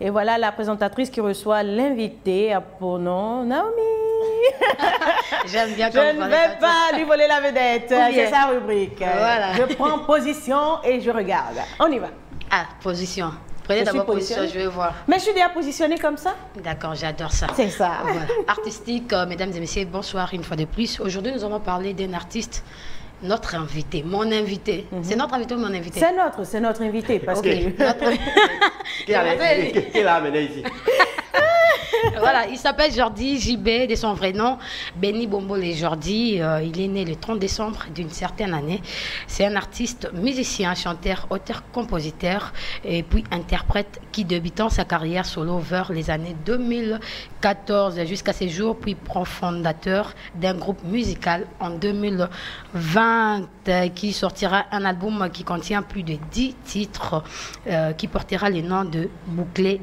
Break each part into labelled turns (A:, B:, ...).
A: Et voilà la présentatrice qui reçoit l'invité pour nom Naomi.
B: J'aime bien
A: Je ne vais pas lui voler la vedette. C'est sa rubrique.
B: Voilà.
A: Je prends position et je regarde. On y va.
B: Ah, position. Prenez d'abord position, je vais voir.
A: Mais je suis déjà positionnée comme ça.
B: D'accord, j'adore ça.
A: C'est ça.
B: Voilà. Artistique, mesdames et messieurs, bonsoir une fois de plus. Aujourd'hui, nous allons parler d'un artiste, notre invité, mon invité. C'est notre invité ou mon invité?
A: C'est notre invité. Parce que...
C: Qui l'a amené ici?
B: Voilà, il s'appelle Jordi JB, de son vrai nom, Benny Bombole Jordi. Il est né le 30 décembre d'une certaine année. C'est un artiste, musicien, chanteur, auteur, compositeur et puis interprète qui débutant sa carrière solo vers les années 2014 jusqu'à ses jours, puis fondateur d'un groupe musical en 2020 qui sortira un album qui contient plus de 10 titres qui portera le nom de Bouclé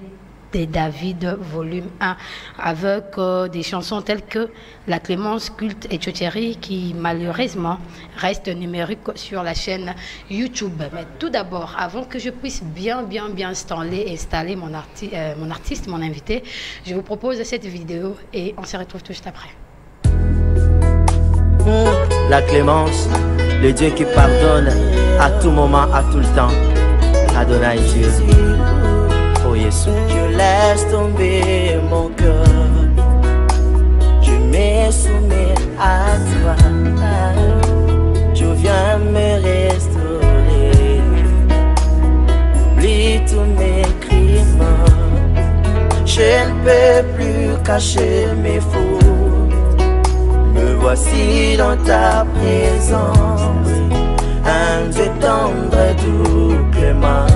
B: de David volume 1 avec des chansons telles que La Clémence, Culte et Tchotcheri qui malheureusement reste numérique sur la chaîne YouTube. Mais tout d'abord, avant que je puisse bien installer mon artiste, mon invité, je vous propose cette vidéo et on se retrouve tout juste après.
D: La clémence, le Dieu qui pardonne à tout moment, à tout le temps. Adonai Dieu. Oh Jésus. Je laisse tomber mon cœur, je me soumets à toi. Je viens me restaurer, oublie tous mes crimes. Je ne peux plus cacher mes fautes. Me voici dans ta présence, un Dieu tendre, doux, clément.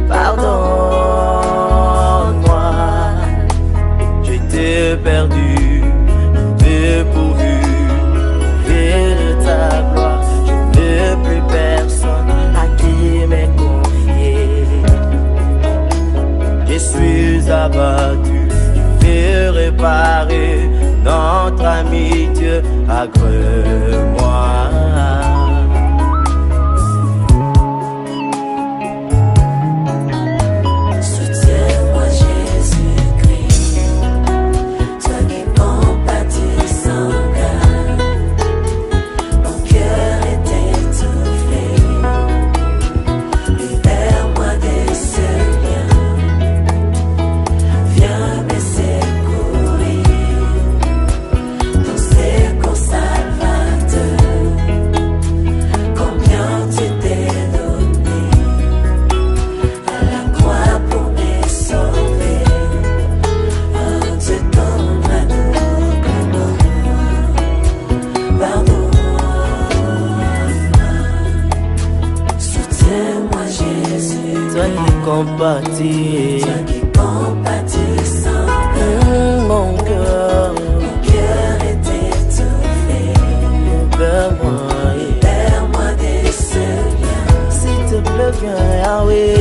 D: Pardonne-moi, je t'ai perdu, dépourvu, privé de ta gloire. Je n'ai plus personne à qui me confier. Je suis abattu, je vais réparer notre amitié, agrée-moi. Toi qui compatis sans mon cœur est étouffé. Libère-moi de ce lien. S'il te plaît, viens, Yahweh.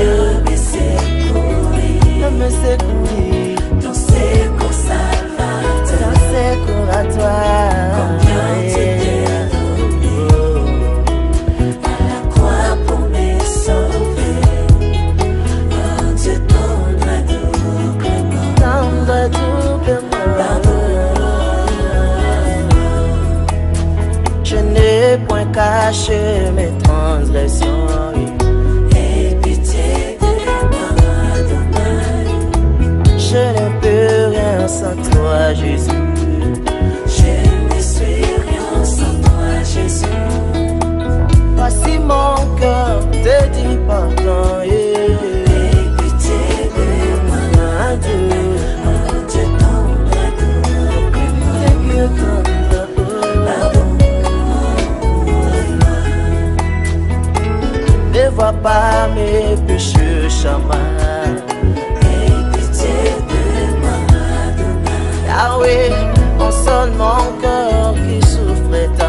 D: Viens me secourir. Ton secours salvateur. Ton secours à toi. Combien tu t'es donné à la croix pour me sauver. Je n'ai point caché mes transgressions. Aie pitié de moi, Adonai. Je ne peux rien sans toi, Jésus. Je ne suis rien sans toi, Jésus. Voici mon cœur, te dit pardon. Aie pitié de moi, Dieu. Ne vois pas mes péchés, Chama. Aie pitié de moi, Adonai. Yahweh, console mon cœur qui souffre tant.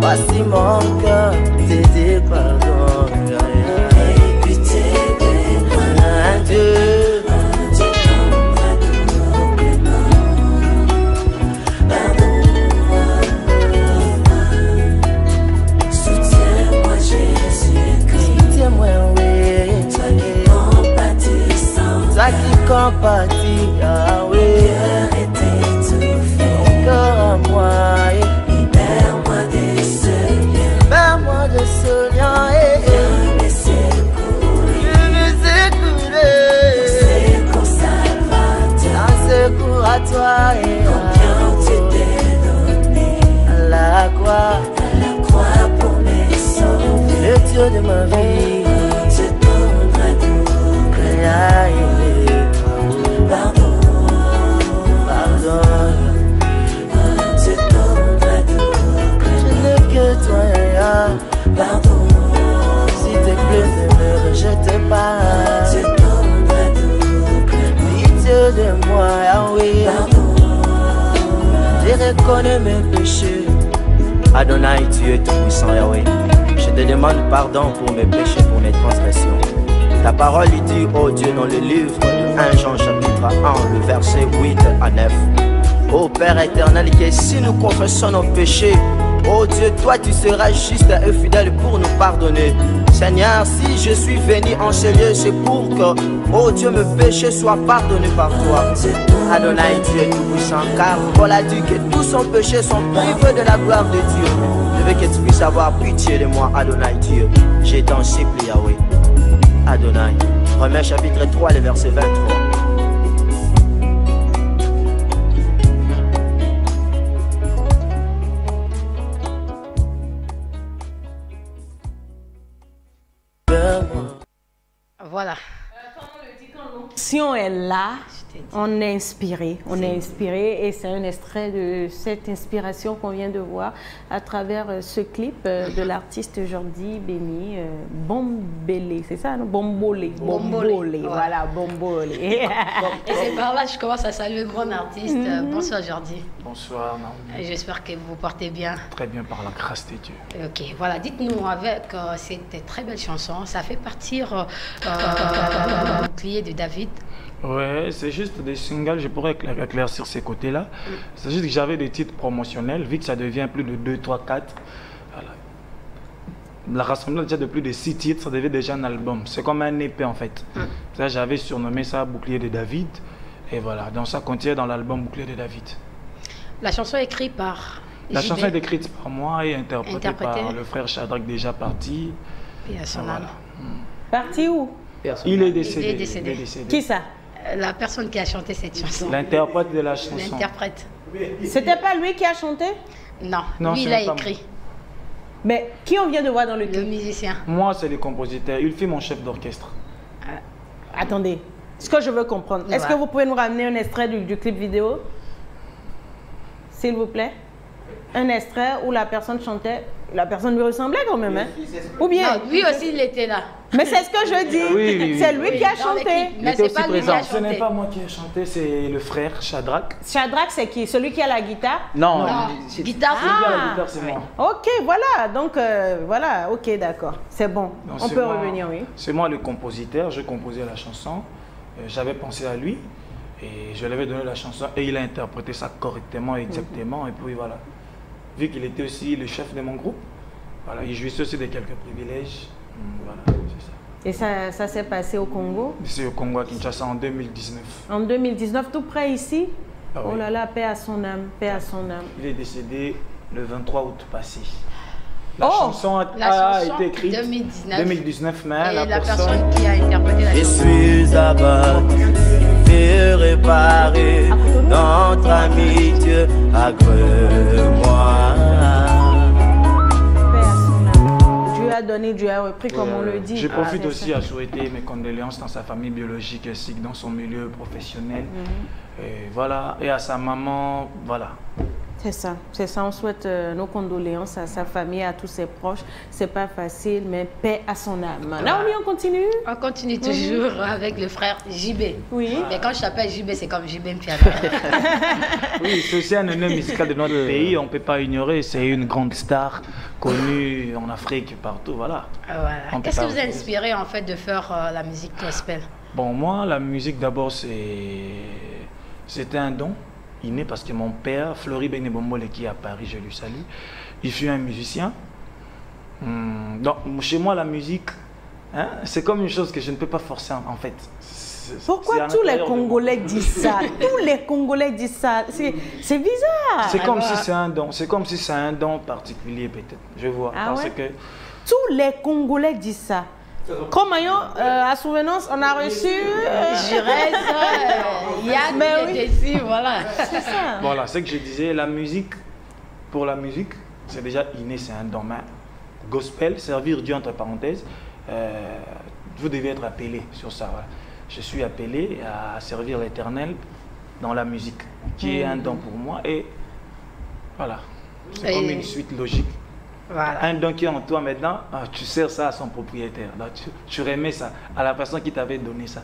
D: Voici mon cœur, te dit pardon. Aie pitié de moi, Dieu. Soutiens-moi, Jésus. toujours à toi.
E: Combien tu t'es donné
D: À la croix
E: pour me sauver.
D: le Dieu de ma vie.
E: Tu donneras tout. Pardon. Tu donneras tout.
D: Je n'ai que toi.
E: Pardon.
D: S'il te plaît, ne me rejette pas.
E: Tu donneras tout.
D: Pitié de moi, Yahweh. Je reconnais mes péchés. Adonai, tu es tout-puissant, Yahweh. Je te demande pardon pour mes péchés, pour mes transgressions. Ta parole dit, oh Dieu, dans le livre de 1 Jean chapitre 1, le verset 8 à 9. Ô Père éternel, que si nous confessons nos péchés, ô Dieu, toi tu seras juste et fidèle pour nous pardonner. Seigneur, si je suis venu en ce lieu, c'est pour que, ô Dieu, mes péchés soient pardonnés par toi. Adonai, tu es tout puissant, car Paul a dit que tous son péché sont privés de la gloire de Dieu. Je veux que tu puisses avoir pitié de moi, Adonai Dieu. Je t'en supplie, Yahweh. Adonai. Romains chapitre 3, le verset 23.
B: Voilà.
A: Si on est là, on est inspiré, et c'est un extrait de cette inspiration qu'on vient de voir à travers ce clip de l'artiste Jordi Béni, Bombélé, c'est ça, non? Bombolé,
B: Ouais.
A: voilà, Bombolé.
B: Et c'est par là que je commence à saluer mon artiste. Bonsoir Jordi.
F: Bonsoir, Naomi.
B: J'espère que vous portez bien.
F: Très bien par la grâce de Dieu.
B: Ok, voilà, dites-nous avec cette très belle chanson, ça fait partir du bouclier de David.
F: Ouais, c'est juste des singles, je pourrais éclaircir ces côtés-là. C'est juste que j'avais des titres promotionnels, vu que ça devient plus de 2, 3, 4. Voilà. La rassemblage déjà de plus de 6 titres, ça devient déjà un album. C'est comme un épée en fait. Ça, j'avais surnommé ça Bouclier de David. Et voilà, donc ça contient dans l'album Bouclier de David.
B: La chanson est écrite par
F: La
B: JB.
F: chanson est écrite par moi et interprétée par le frère Shadrach déjà parti.
B: Et à son âme.
F: Voilà.
A: Parti où?
F: Il est décédé.
B: Il est décédé.
A: Qui ça?
B: La personne qui a chanté cette chanson.
F: L'interprète de la chanson.
B: L'interprète.
A: C'était pas lui qui a chanté?
B: Non, lui
F: ce
B: il a
F: n'est pas
B: écrit.
A: Mais qui on vient de voir dans le
B: Le
A: clip?
B: musicien.
F: Moi, c'est le compositeur. Il fait mon chef d'orchestre.
A: Attendez, ce que je veux comprendre, est-ce que vous pouvez nous ramener un extrait du clip vidéo? S'il vous plaît. Un extrait où la personne chantait, la personne lui ressemblait quand même, hein? Ou bien?
B: Non, lui aussi il était là.
A: Mais c'est ce que je dis.
F: Oui.
A: C'est lui qui a
B: dans
A: chanté.
B: l'équipe. Mais c'est pas lui qui a
F: Ce n'est
B: chanté.
F: pas moi qui ai chanté, c'est le frère Shadrach.
A: Shadrach, c'est qui? Celui qui a la guitare?
F: Non,
B: Guitare.
F: celui qui a la guitare, c'est moi.
A: Ok, voilà. Donc, voilà. Ok, d'accord. C'est bon.
F: Donc,
A: On
F: c'est
A: peut
F: moi-
A: revenir, oui.
F: C'est moi le compositeur, je composais la chanson. J'avais pensé à lui et je lui avais donné la chanson et il a interprété ça correctement, exactement. Et puis voilà. Vu qu'il était aussi le chef de mon groupe, voilà, il jouissait aussi de quelques privilèges. Voilà, c'est ça.
A: Et ça s'est passé au Congo
F: C'est au Congo à Kinshasa en 2019.
A: en 2019, tout près ici.
F: Ah oui.
A: Oh là là, paix à son âme, paix à son âme.
F: Il est décédé le 23 août passé. La
A: Oh,
F: chanson a été écrite 2019, mais
B: Et la personne qui a interprété la
D: Je
B: chanson.
D: suis abattu et réparé. Notre amitié agrée-moi.
A: Paix à son âme. Dieu a donné, Dieu a repris, comme on le dit.
F: Je profite
A: c'est
F: aussi
A: ça.
F: à souhaiter mes condoléances dans sa famille biologique ainsi que dans son milieu professionnel. Et voilà, et à sa maman, voilà.
A: C'est ça. On souhaite nos condoléances à sa famille, à tous ses proches. C'est pas facile, mais paix à son âme. Naomi, on continue?
B: On continue toujours avec le frère JB.
A: Oui.
B: Mais quand je t'appelle JB, c'est comme JB Mpiana.
F: Oui, c'est aussi un honneur musical de notre pays, on ne peut pas ignorer. C'est une grande star connue en Afrique, partout, voilà.
B: Voilà.
F: On peut
B: Qu'est-ce
F: pas
B: qui vous a
F: refuser.
B: inspiré en fait de faire la musique gospel?
F: Bon, moi, la musique d'abord, c'était un don inné parce que mon père, Flori Benebombole, qui est à Paris, je lui salue, il fut un musicien. Donc, chez moi, la musique, hein, c'est comme une chose que je ne peux pas forcer en fait.
A: Pourquoi tous les Congolais disent ça? Tous les Congolais disent ça. C'est bizarre.
F: C'est comme si c'est un don. C'est comme si c'est un don particulier peut-être. Je vois.
A: Ah
F: parce
A: ouais?
F: que
A: Tous les Congolais disent ça. Cro-Magnon, à souvenance, on a reçu...
B: Jurès, Yann,
A: Mais
B: qui
A: oui.
B: est ici, voilà.
A: C'est ça.
F: Voilà, c'est que je disais, la musique, pour la musique, c'est déjà inné, c'est un domaine. Gospel, servir Dieu entre parenthèses, vous devez être appelé sur ça. Voilà. Je suis appelé à servir l'Éternel dans la musique, qui est un don pour moi. Et voilà, c'est comme une suite logique.
B: Voilà.
F: Un don qui est en toi maintenant, tu sers ça à son propriétaire. Donc, tu remets ça à la personne qui t'avait donné ça.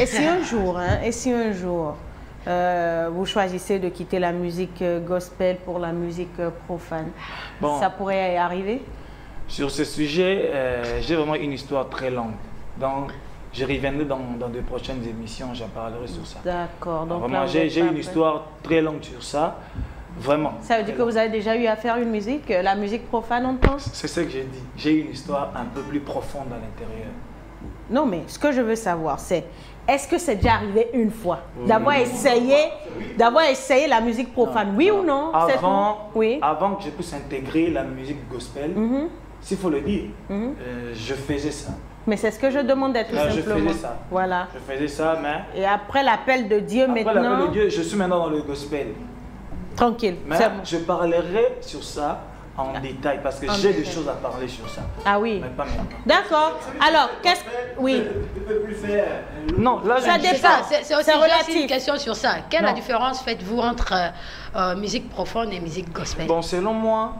A: Et si un jour, vous choisissez de quitter la musique gospel pour la musique profane,
F: Bon.
A: ça pourrait arriver?
F: Sur ce sujet, j'ai vraiment une histoire très longue. Donc, je reviendrai dans de prochaines émissions, j'en parlerai sur ça.
A: D'accord. Donc
F: Vraiment,
A: là, vous êtes
F: j'ai
A: pas
F: une
A: prêt.
F: histoire très longue sur ça. Vraiment.
A: Ça veut dire que vous avez déjà eu à faire une musique, la musique profane, on pense?
F: C'est ce que j'ai dit. J'ai une histoire un peu plus profonde à l'intérieur.
A: Non, mais ce que je veux savoir, c'est est-ce que c'est déjà arrivé une fois d'avoir essayé la musique profane, oui ou non? C'est tout? Oui.
F: Avant que je puisse intégrer la musique gospel, s'il faut le dire, je faisais ça.
A: Mais c'est ce que je demandais tout
F: Je
A: simplement.
F: faisais ça.
A: Voilà.
F: Je faisais ça, mais
A: Et après l'appel de Dieu
F: après
A: maintenant,
F: l'appel de Dieu, je suis maintenant dans le gospel.
A: tranquille.
F: Mais
A: c'est bon.
F: je parlerai sur ça en détail parce que
A: En
F: j'ai des
A: détail.
F: choses à parler sur ça.
A: Ah oui.
F: Mais pas maintenant.
A: D'accord. Alors, qu'est-ce... Oui.
F: Non, là,
A: Ça
F: je
A: dépend.
F: dis
B: C'est ça, c'est aussi
A: C'est
B: j'ai aussi
A: relatif.
B: une question sur ça. Quelle est la
F: Non.
B: différence faites-vous entre musique profonde et musique gospel?
F: Bon, selon moi,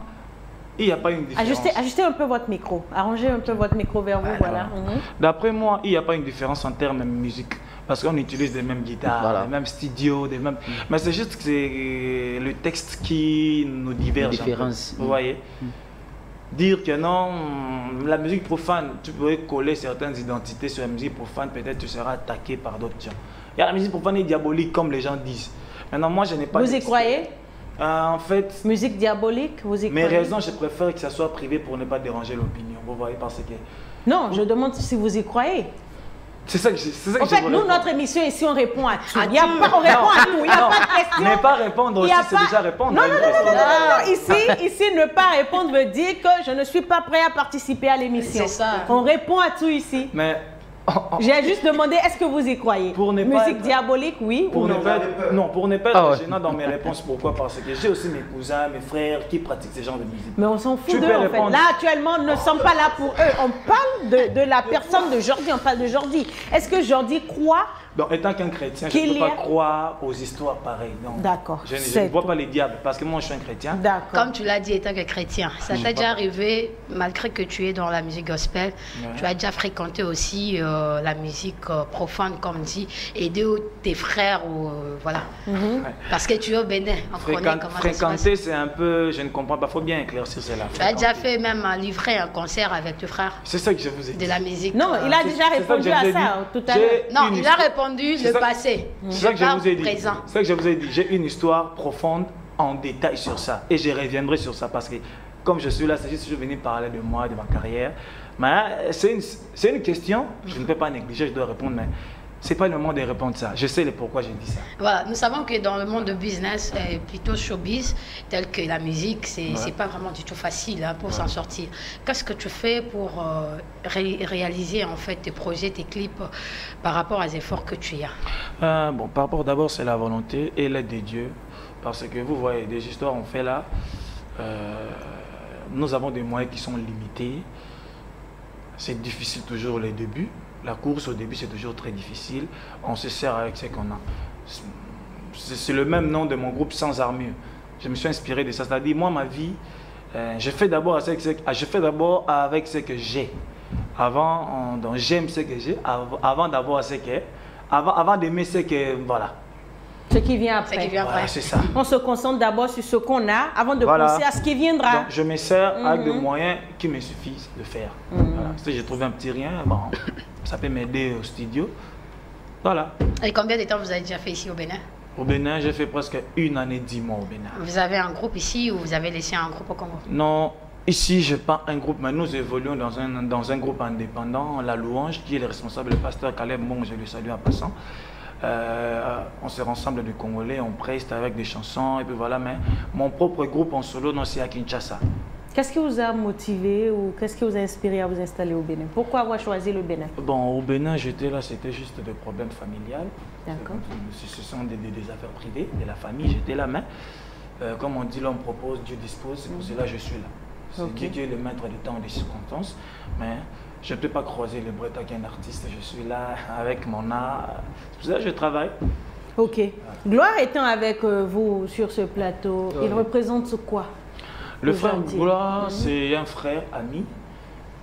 F: il n'y a pas une différence.
A: Ajustez un peu votre micro. Arrangez un peu votre micro vers vous, voilà.
F: D'après moi, il n'y a pas une différence en termes de musique. Parce qu'on utilise les mêmes guitares,
C: Voilà.
F: les mêmes studios, les mêmes... Mais c'est juste que c'est le texte qui nous diverge. un peu.
C: différence.
F: Vous voyez? Dire que non, la musique profane, tu pourrais coller certaines identités sur la musique profane, peut-être tu seras attaqué par d'autres gens. Il y a la musique profane et diabolique, comme les gens disent. Maintenant, moi, je n'ai pas...
A: Vous y croyez?
F: En fait,
A: Musique diabolique, vous y
F: mes
A: croyez?
F: raisons, je préfère que ça soit privé pour ne pas déranger l'opinion. Vous voyez, parce que...
A: Non, je demande si vous y croyez.
F: C'est ça que je
A: En fait,
F: veux
A: nous,
F: répondre.
A: notre émission ici, on répond à tout. On répond à tout. Il n'y a pas de question.
F: Ne pas répondre
A: Il
F: aussi,
A: y a
F: c'est
A: pas-
F: déjà répondre.
A: Non,
F: à une question.
A: Ici, ne pas répondre veut dire que je ne suis pas prêt à participer à l'émission.
B: C'est ça.
A: On répond à tout ici.
F: Mais
A: J'ai juste demandé, est-ce que vous y croyez?
F: Pour ne pas
A: Musique
F: être-
A: diabolique, oui
F: pour
A: ou
F: ne
A: non?
F: pas être, non, pour ne pas être
C: Ah ouais.
F: gênant dans mes réponses, pourquoi? Parce que j'ai aussi mes cousins, mes frères qui pratiquent ce genre de musique.
A: Mais on s'en fout
F: Tu
A: d'eux
F: peux
A: en fait.
F: répondre.
A: Là actuellement, nous ne sommes pas là pour eux. On parle de la personne de Jordi, on parle de Jordi. Est-ce que Jordi croit?
F: Donc, étant qu'un chrétien, je
A: Qu'il
F: ne peux
A: y a-
F: pas croire aux histoires pareilles. Non.
A: D'accord,
F: Je
A: c'est
F: ne vois
A: tout.
F: pas les diables parce que moi, je suis un chrétien.
A: D'accord.
B: Comme tu l'as dit, étant que chrétien, ça
F: Je
B: t'a
F: sais
B: déjà
F: pas.
B: arrivé, malgré que tu es dans la musique gospel, tu as déjà fréquenté aussi la musique profane, comme dit, aider tes frères, ou voilà. Parce que tu es au Bénin, on connaît comment ça se passe.
F: Fréquenter, c'est un peu... Je ne comprends pas, il faut bien éclaircir cela.
B: Tu as déjà fait même un livret, un concert avec tes frères
F: C'est ça que je vous ai dit.
B: de la musique.
A: Non, il a
F: C'est-
A: déjà
F: c'est ça que
A: répondu
F: je
A: à
F: vous ai
A: ça
F: dit.
A: tout à l'heure.
F: J'ai
B: Non,
F: une
B: il a
F: histoire-
B: répondu
F: C'est
B: le
F: ça-
B: passé.
F: C'est ça que je
B: parle
F: vous ai dit.
B: présent.
F: C'est ça que je vous ai dit. J'ai une histoire profonde en détail sur ça. Et je reviendrai sur ça parce que comme je suis là, c'est juste que je suis venu parler de moi, de ma carrière. Mais c'est une question, je ne peux pas négliger, je dois répondre, mais ce n'est pas le moment de répondre ça. Je sais le pourquoi j'ai dit ça.
B: Voilà, nous savons que dans le monde de business, plutôt showbiz, tel que la musique, c'est pas vraiment du tout facile hein, pour s'en sortir. Qu'est-ce que tu fais pour réaliser en fait tes projets, tes clips par rapport aux efforts que tu as?
F: Bon, par rapport d'abord, c'est la volonté et l'aide de Dieu. Parce que vous voyez, des histoires on fait là, nous avons des moyens qui sont limités. C'est difficile toujours les débuts. La course au début, c'est toujours très difficile. On se sert avec ce qu'on a. C'est le même nom de mon groupe Sans Armure. Je me suis inspiré de ça. C'est-à-dire, moi, ma vie, je fais d'abord avec ce que j'ai. Avant, donc j'aime ce que j'ai, avant d'avoir ce que... Avant d'aimer ce que... Voilà.
A: Ce qui vient
B: Ce qui
A: après.
B: vient
F: Voilà,
B: après.
F: c'est ça.
A: On se concentre d'abord sur ce qu'on a avant de
F: Voilà.
A: penser à ce qui viendra.
F: Donc, je me sers avec des moyens qui me suffisent de faire. Voilà. Si j'ai trouvé un petit rien, bon, ça peut m'aider au studio. Voilà.
B: Et combien de temps vous avez déjà fait ici au Bénin?
F: Au Bénin, j'ai fait presque 1 année, 10 mois au Bénin.
B: Vous avez un groupe ici ou vous avez laissé un groupe au Congo?
F: Non, ici, je n'ai pas un groupe, mais nous évoluons dans un groupe indépendant, La Louange, qui est le responsable, le pasteur Caleb Mbong, je le salue en passant. On se rassemble du Congolais, on preste avec des chansons, et puis voilà, mais mon propre groupe en solo, non, c'est à Kinshasa.
A: Qu'est-ce qui vous a motivé ou qu'est-ce qui vous a inspiré à vous installer au Bénin? Pourquoi avoir choisi le Bénin?
F: Bon, au Bénin, j'étais là, c'était juste des problèmes familiales.
A: D'accord.
F: Ce sont des affaires privées de la famille, j'étais là, mais comme on dit, l'homme propose, Dieu dispose, c'est pour cela que je suis là. C'est
A: Ok.
F: Dieu qui est le maître du temps et des circonstances, mais je ne peux pas croiser le Breta qui est un artiste, je suis là avec mon art, c'est pour ça que je travaille.
A: Ok. Gloire étant avec vous sur ce plateau, il représente quoi?
F: Le frère
A: Aujourd'hui.
F: Gloire, c'est un frère ami,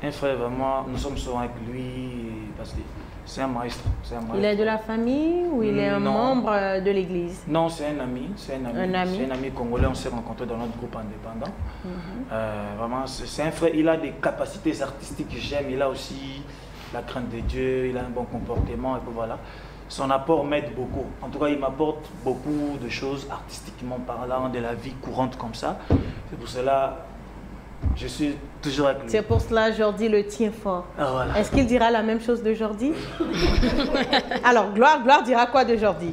F: un frère vraiment, nous sommes souvent avec lui parce que c'est un maestro.
A: Il est de la famille ou il est un
F: Non.
A: membre de l'église?
F: Non, c'est un ami,
A: Un ami.
F: c'est un ami congolais, on s'est rencontrés dans notre groupe indépendant. Vraiment, c'est un frère, il a des capacités artistiques que j'aime, il a aussi la crainte de Dieu, il a un bon comportement et puis voilà. Son apport m'aide beaucoup. En tout cas, il m'apporte beaucoup de choses artistiquement parlant, de la vie courante comme ça. C'est pour cela je suis toujours avec lui.
A: C'est pour cela Jordi le tient fort.
F: Ah, voilà.
A: Est-ce qu'il dira la même chose de Jordi? Alors, Gloire dira quoi de Jordi?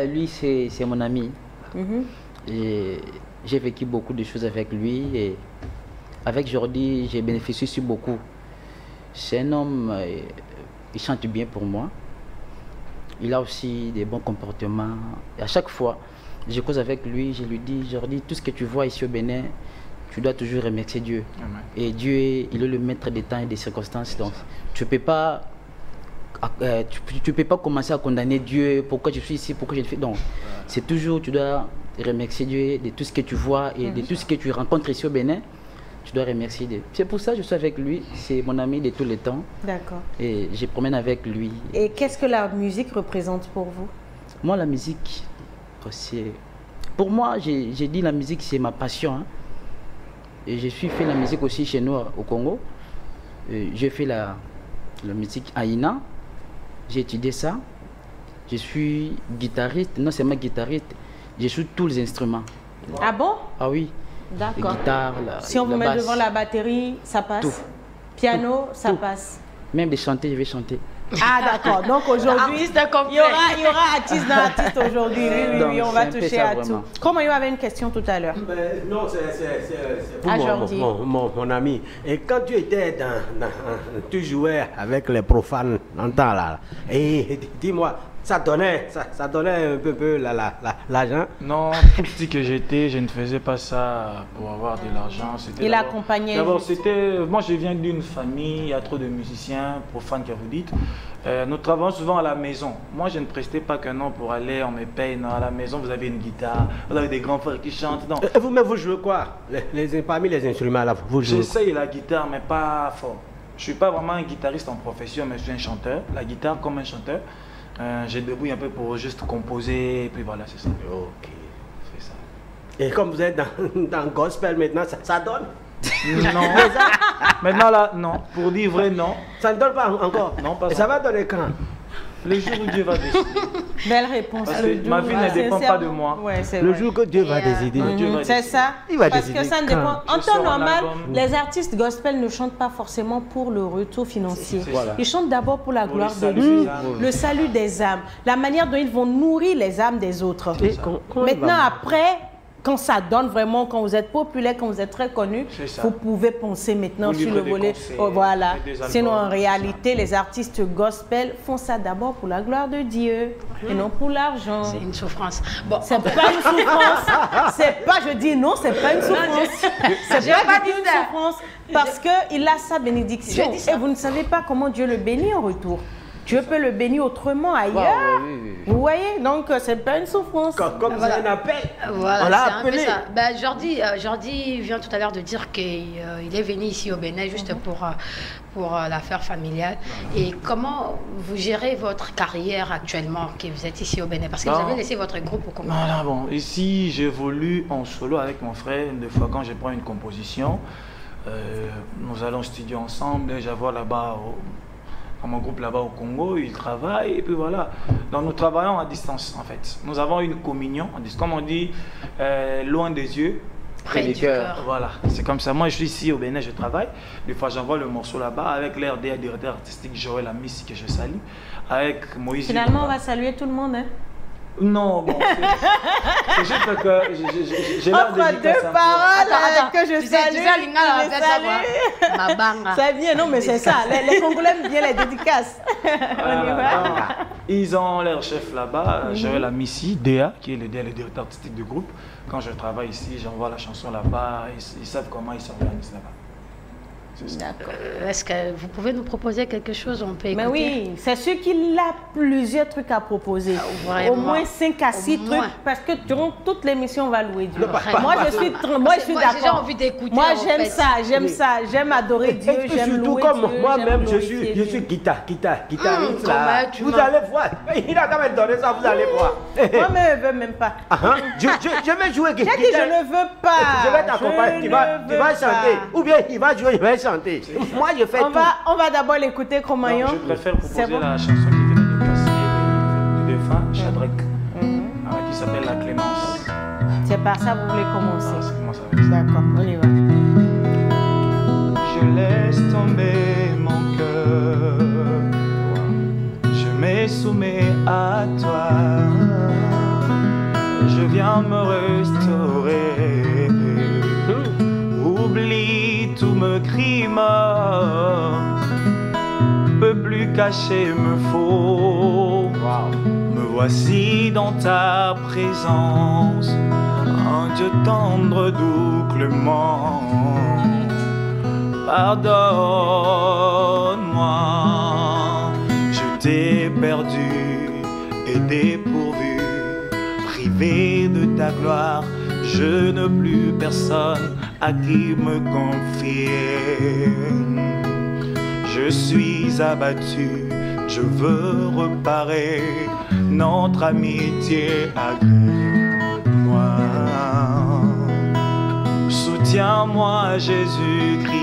G: Lui, c'est mon ami.
A: Mhm.
G: Et j'ai vécu beaucoup de choses avec lui. Et avec Jordi, j'ai bénéficié sur beaucoup. C'est un homme, il chante bien pour moi. Il a aussi des bons comportements. Et à chaque fois, je cause avec lui, je lui dis, Jordi, tout ce que tu vois ici au Bénin, tu dois toujours remercier Dieu.
F: Amen.
G: Et Dieu, il est le maître des temps et des circonstances. Donc, tu ne peux pas... tu peux pas commencer à condamner Dieu, pourquoi je suis ici, pourquoi je le fais. Donc, c'est toujours, tu dois remercier Dieu de tout ce que tu vois et de tout ce que tu rencontres ici au Bénin. Tu dois remercier Dieu. C'est pour ça que je suis avec lui. C'est mon ami de tous les temps.
A: D'accord.
G: Et je promène avec lui.
A: Et qu'est-ce que la musique représente pour vous?
G: Moi, la musique, c'est... Pour moi, j'ai dit la musique, c'est ma passion. Hein. Et je suis fait la musique aussi chez nous au Congo. J'ai fait la musique à Ina. J'ai étudié ça. Je suis guitariste, non seulement guitariste, je joue tous les instruments.
A: Ah bon?
G: Ah oui, la
A: D'accord.
G: guitare,
A: Si on vous
G: la
A: met
G: basse,
A: devant la batterie, ça passe?
G: Tout.
A: Piano, ça
G: Tout.
A: passe?
G: même de chanter, je vais chanter.
A: Ah d'accord, donc aujourd'hui,
B: Artiste complet.
A: il y aura artiste dans artiste aujourd'hui, oui,
G: Donc,
A: on va
G: c'est un peu
A: toucher
G: ça,
A: à
G: vraiment.
A: tout. Comment il avait une question tout à l'heure?
C: Non, c'est pour
A: Ah,
C: mon,
A: Jordi.
C: mon ami. Et quand tu étais tu jouais avec les profanes en temps là, et dis-moi, ça donnait un peu l'argent.
F: Non, tout petit que j'étais, je ne faisais pas ça pour avoir de l'argent. C'était
A: Il
F: d'abord-
A: accompagnait
F: D'abord,
A: juste.
F: c'était. Moi, je viens d'une famille, il y a trop de musiciens, profanes que vous dites. Nous travaillons souvent à la maison. Moi, je ne prestais pas qu'un nom pour aller, on me paye. Non, à la maison, vous avez une guitare, vous avez des grands frères qui chantent. Non,
C: Et vous-même, vous jouez quoi parmi les instruments là, vous jouez quoi?
F: j'essaye la guitare, mais pas fort. Je ne suis pas vraiment un guitariste en profession, mais je suis un chanteur. La guitare comme un chanteur. J'ai débrouillé un peu pour juste composer, et puis voilà, c'est ça.
C: Ok.
F: C'est ça.
C: Et comme vous êtes dans gospel maintenant, ça donne?
F: Non. Maintenant là, non. Pour dire vrai, non.
C: Ça ne donne pas encore?
F: Non, pas
C: Et ça
F: encore.
C: va donner quand?
F: Le jour où Dieu va décider.
A: Belle réponse.
F: Parce que
A: Le
F: ma
A: jour
F: vie
A: où-
F: ne dépend pas de
A: sincèrement,
F: moi.
A: Ouais, c'est
C: Le
A: vrai.
C: jour que Dieu va
B: Et,
C: décider.
F: Dieu va
A: C'est
F: décider.
A: ça.
C: Il va
A: Parce
C: décider
A: que ça ne
C: quand.
A: dépend. En
F: Je sors
A: temps
F: un
A: normal,
F: album.
A: les artistes gospel ne chantent pas forcément pour le retour financier.
F: C'est ça.
A: Ils chantent d'abord pour la
F: Pour
A: gloire
F: le
A: de
F: salut
A: Dieu,
F: des âmes.
A: le salut des âmes, la manière dont ils vont nourrir les âmes des autres.
C: Et quand il
A: Maintenant,
C: va-
A: après, quand ça donne vraiment, quand vous êtes populaire, quand vous êtes très connu,
F: C'est ça.
A: vous pouvez penser maintenant
F: Vous
A: sur le
F: livrez des
A: volet.
F: concerts,
A: Oh, voilà.
F: faites des albums,
A: Sinon, en
F: tout
A: réalité, les artistes gospel font ça d'abord pour la gloire de Dieu et non pour l'argent.
B: C'est une souffrance. Bon,
A: C'est pas une souffrance. C'est pas, je dis non, c'est pas une souffrance. C'est
B: j'ai
A: pas
B: pas
A: du tout
B: dit
A: une
B: ça.
A: souffrance parce qu'il a sa bénédiction.
B: J'ai dit ça.
A: Et vous ne savez pas comment Dieu le bénit en retour. Dieu peut le bénir autrement ailleurs.
G: oui.
A: Vous voyez, donc c'est pas une souffrance.
C: Comme
B: Voilà.
C: c'est un appel,
B: voilà,
C: on l'a
B: c'est un peu
C: appelé.
B: ça. Ben, Jordi vient tout à l'heure de dire qu'il est venu ici au Bénin juste pour l'affaire familiale. Et comment vous gérez votre carrière actuellement que vous êtes ici au Bénin? Parce que vous
F: Non.
B: avez laissé votre groupe au Congo.
F: Voilà, bon. Ici, j'évolue en solo avec mon frère. Des fois, quand je prends une composition, nous allons studier ensemble. J'avoue là-bas, dans mon groupe là-bas au Congo, il travaille. Et puis voilà. Donc, nous travaillons à distance, en fait. Nous avons une communion, comme on dit, loin des yeux.
B: Près
G: du
B: du
G: cœur.
B: cœur.
F: Voilà, c'est comme ça. Moi, je suis ici au Bénin, je travaille. Des fois, j'envoie le morceau là-bas avec l'RDA, directeur artistique Joël Amissi, que je salue. Avec Moïse.
A: Finalement, on va saluer tout le monde. Hein.
F: Non, bon, c'est juste que j'ai l'air
A: Entre deux paroles que je salue.
B: Tu sais, Lingala va faire ça, quoi. Ma banga.
A: Ça vient, non, mais c'est ça. Les Congolais aiment bien les dédicaces. On y va.
F: Ils ont leur chef là-bas. J'aurai la Missy, Déa, qui est le directeur artistique du groupe. Quand je travaille ici, j'envoie la chanson là-bas. Ils savent comment ils s'organisent là-bas.
A: D'accord.
B: Est-ce que vous pouvez nous proposer quelque chose? On peut écouter.
A: Mais oui, c'est sûr qu'il a plusieurs trucs à proposer.
B: Vraiment.
A: Au moins 5 à 6 trucs.
B: moins.
A: Parce que durant toute l'émission, on va louer Dieu.
B: Vraiment.
A: Moi, je suis
B: J'ai
A: d'accord.
B: envie d'écouter.
A: Moi,
B: en
A: j'aime
B: fait.
A: ça. J'aime adorer Dieu.
C: Et
A: J'aime
C: surtout
A: louer
C: comme
A: Dieu.
C: moi-même, je
A: glorifier
C: suis
A: Dieu.
C: guitariste là.
B: comment tu
C: Vous
B: m'as-
C: allez voir. Il a quand même donné ça, vous allez voir.
A: Moi-même, je ne veux même pas.
C: Je vais jouer
A: J'ai
C: guitare.
A: dit, je ne veux pas.
C: Je vais t'accompagner. Tu vas chanter. Ou bien il va jouer, je vais chanter. Moi, je fais tout.
A: On va d'abord l'écouter, Cromaillon.
F: Je préfère
A: C'est
F: proposer
A: bon.
F: la chanson qui vient de passer de défunt, Shadrach, qui s'appelle La Clémence.
A: C'est par ça que vous voulez commencer.
F: Ça commence avec ça.
A: D'accord, on y va.
F: Je laisse tomber mon cœur, je me soumets à toi, je viens me restaurer, oublie tous mes crimes, peux plus cacher me faux, me voici dans ta présence, un Dieu tendre, doux, clément. Pardonne-moi, je t'ai perdu et dépourvu, privé de ta gloire, je n'ai plus personne à qui me confier. Je suis abattu, je veux reparer notre amitié agrée-moi. Soutiens-moi, Jésus-Christ,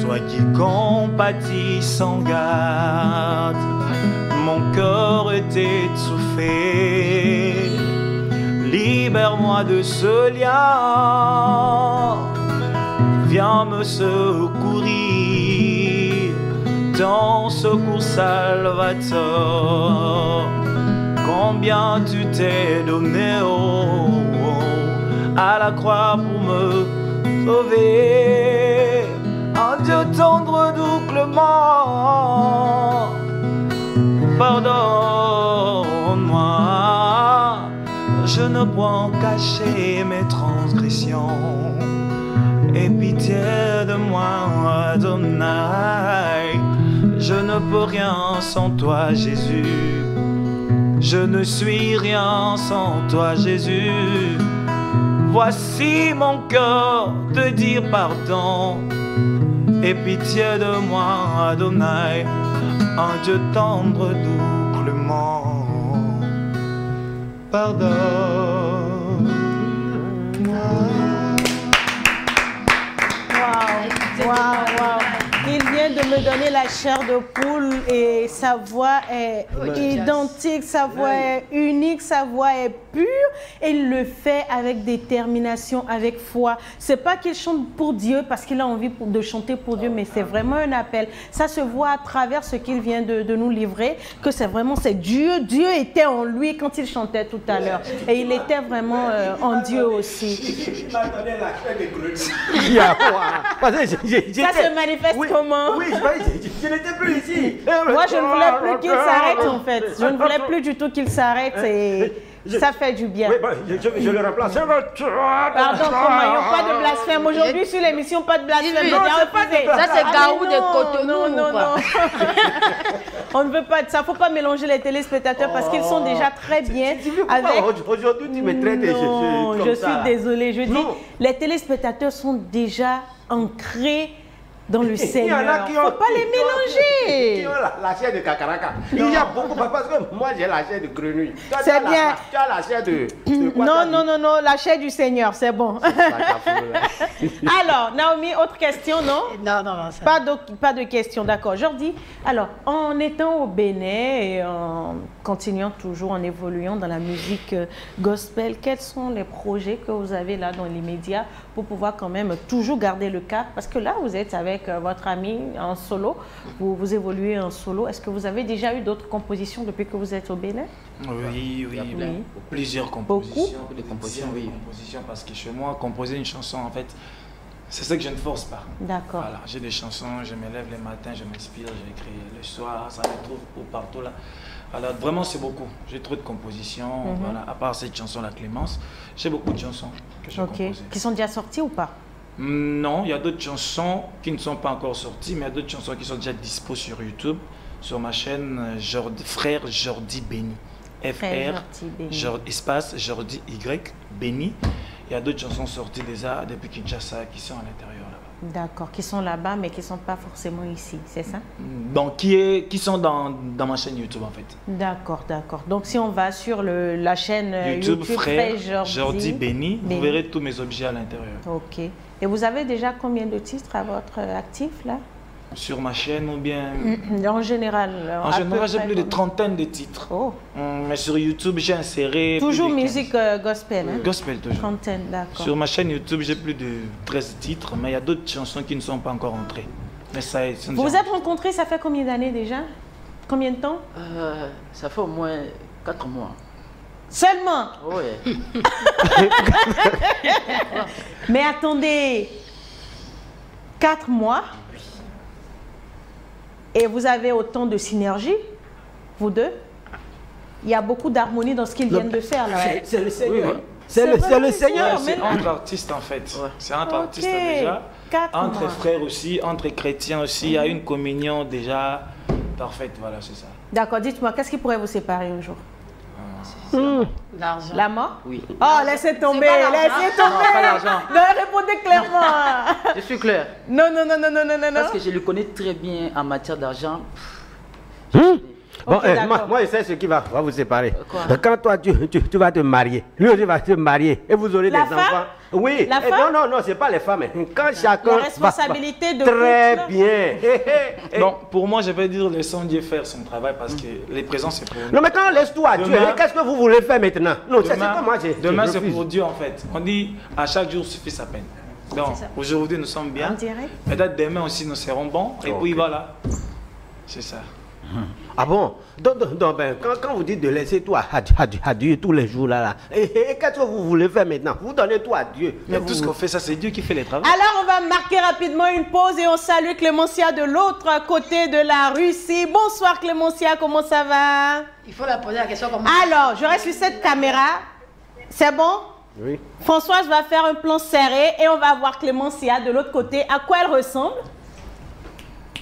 F: toi qui compatis sans garde. Mon cœur est étouffé, libère-moi de ce lien. Viens me secourir, ton secours Salvateur. Combien tu t'es donné, à la croix pour me sauver. Un Dieu tendre, doux, clément. Pardonne-moi, je ne peux cacher mes transgressions. Aie pitié de moi, Adonai. Je ne peux rien sans toi, Jésus. Je ne suis rien sans toi, Jésus. Voici mon cœur te dire pardon. Aie pitié de moi, Adonai, un Dieu tendre, doux, clément.
A: Waouh. Il vient de me donner la chair de poule et sa voix est identique, sa voix est unique, sa voix est pure et il le fait avec détermination, avec foi. C'est pas qu'il chante pour Dieu parce qu'il a envie de chanter pour Dieu, mais c'est vraiment un appel. Ça se voit à travers ce qu'il vient de nous livrer, que c'est vraiment Dieu. Dieu était en lui quand il chantait tout à l'heure et il était vraiment en Dieu aussi.
C: Il m'a donné la chair de grenouille. Ça
A: se manifeste comment?
C: Oui, je n'étais plus ici.
A: Moi, je ne voulais plus qu'il s'arrête en fait. Je ne voulais plus du tout qu'il s'arrête et ça fait du bien.
C: Oui, je le remplace.
A: Pardon, Cromaillon, pas de blasphème. Aujourd'hui, sur l'émission, pas de blasphème.
B: Non,
A: c'est pas de
B: ça, c'est Gaou de Cotonou.
A: Non. On ne veut pas ça. Il ne faut pas mélanger les téléspectateurs parce qu'ils sont déjà très bien avec...
C: Aujourd'hui, tu me traites
A: Non,
C: comme
A: je
C: ça.
A: suis désolée. Je dis, les téléspectateurs sont déjà ancrés dans le Seigneur. Il ne faut pas les mélanger.
C: Qui ont la chair de cacaraka. Il y a beaucoup, parce que moi j'ai la chair de grenouille.
A: C'est bien.
C: Tu as la chair de quoi?
A: Non, la chair du Seigneur, c'est bon. Alors, Naomi, autre question, non?
B: Non, ça...
A: Pas de question, d'accord. Jordi, alors, en étant au Bénin et en continuant toujours, en évoluant dans la musique gospel, quels sont les projets que vous avez là dans les médias pour pouvoir quand même toujours garder le cap? Parce que là, vous êtes avec avec votre ami en solo. Vous évoluez en solo. Est-ce que vous avez déjà eu d'autres compositions depuis que vous êtes au Bénin?
F: Oui,
G: Il y a plein.
F: plusieurs compositions.
G: Beaucoup de compositions, oui.
F: Compositions, parce que chez moi, composer une chanson, en fait, c'est ça que je ne force pas.
A: D'accord.
F: Voilà, j'ai des chansons, je me lève le matin, je m'inspire, j'écris le soir, ça me trouve partout là. Alors vraiment c'est beaucoup, j'ai trop de compositions, voilà. À part cette chanson La Clémence, j'ai beaucoup de chansons que j'ai composées.
A: Qui sont déjà sorties ou pas?
F: Non, il y a d'autres chansons qui ne sont pas encore sorties, mais il y a d'autres chansons qui sont déjà dispo sur YouTube, sur ma chaîne Frère Jordi Béni. FR, espace Jordi Y, Béni. Il y a d'autres chansons sorties déjà depuis Kinshasa qui sont à l'intérieur là-bas.
A: D'accord, qui sont là-bas mais qui ne sont pas forcément ici, c'est ça?
F: Donc qui sont dans ma chaîne YouTube en fait.
A: D'accord, d'accord. Donc si on va sur la chaîne YouTube
F: Frère Jordi Béni, vous verrez tous mes objets à l'intérieur.
A: Ok. Et vous avez déjà combien de titres à votre actif là?
F: Sur ma chaîne ou bien...
A: En général?
F: En général, j'ai plus de trentaine de titres.
A: Oh.
F: Mais sur YouTube, j'ai inséré...
A: Toujours musique gospel, hein?
F: Gospel, toujours.
A: Trentaine, d'accord.
F: Sur ma chaîne YouTube, j'ai plus de 13 titres, mais il y a d'autres chansons qui ne sont pas encore entrées. Mais ça,
A: vous vous êtes rencontrés, ça fait combien d'années déjà? Combien de temps?
G: Ça fait au moins 4 mois.
A: Seulement?
G: Oui.
A: Mais attendez, 4 mois? Et vous avez autant de synergie, vous deux? Il y a beaucoup d'harmonie dans ce qu'ils viennent de faire là.
C: C'est le Seigneur.
G: Oui.
C: C'est le Seigneur.
F: C'est entre artistes en fait. Ouais. C'est entre artistes déjà. Entre frères aussi, entre chrétiens aussi. Il y a une communion déjà parfaite. Voilà, c'est ça.
A: D'accord, dites-moi, qu'est-ce qui pourrait vous séparer un jour?
B: L'argent.
A: La mort?
G: Oui.
A: Oh, laissez tomber, laissez tomber.
G: Non, pas l'argent.
A: Non, répondez clairement.
G: Je suis clair.
A: Non, non, non, non, non, non, non.
G: Parce que je le connais très bien en matière d'argent.
C: Bon,
A: Okay,
C: moi, je sais ce qui va vous séparer.
G: Quoi?
C: Quand toi, tu vas te marier, lui aussi va se marier et vous aurez
A: La
C: des
A: femme?
C: enfants. Oui.
A: La femme?
C: Non, c'est pas les femmes. Quand chacun.
A: La responsabilité de
C: Très
A: couple.
C: bien.
F: Donc, pour moi, je vais dire laissons Dieu faire son travail parce que les présents, c'est pour nous.
C: Non, mais quand on laisse tout à Dieu, qu'est-ce que vous voulez faire maintenant? Non, c'est comme moi.
F: Demain, c'est pour Dieu en fait. On dit à chaque jour suffit sa peine. Donc, aujourd'hui, nous sommes bien. Peut-être demain aussi, nous serons bons. Et puis voilà. C'est ça.
C: Ah bon? Donc ben, quand vous dites de laisser tout à Dieu tous les jours là, et qu'est-ce que vous voulez faire maintenant? Vous donnez tout à Dieu.
F: Mais tout ce qu'on fait, ça c'est Dieu qui fait les travaux.
A: Alors on va marquer rapidement une pause et on salue Clémencia de l'autre côté de la Russie. Bonsoir Clémencia, comment ça va?
B: Il faut la poser la question comment...
A: Alors, je reste sur cette caméra. C'est bon?
C: Oui.
A: Françoise va faire un plan serré et on va voir Clémencia de l'autre côté. À quoi elle ressemble?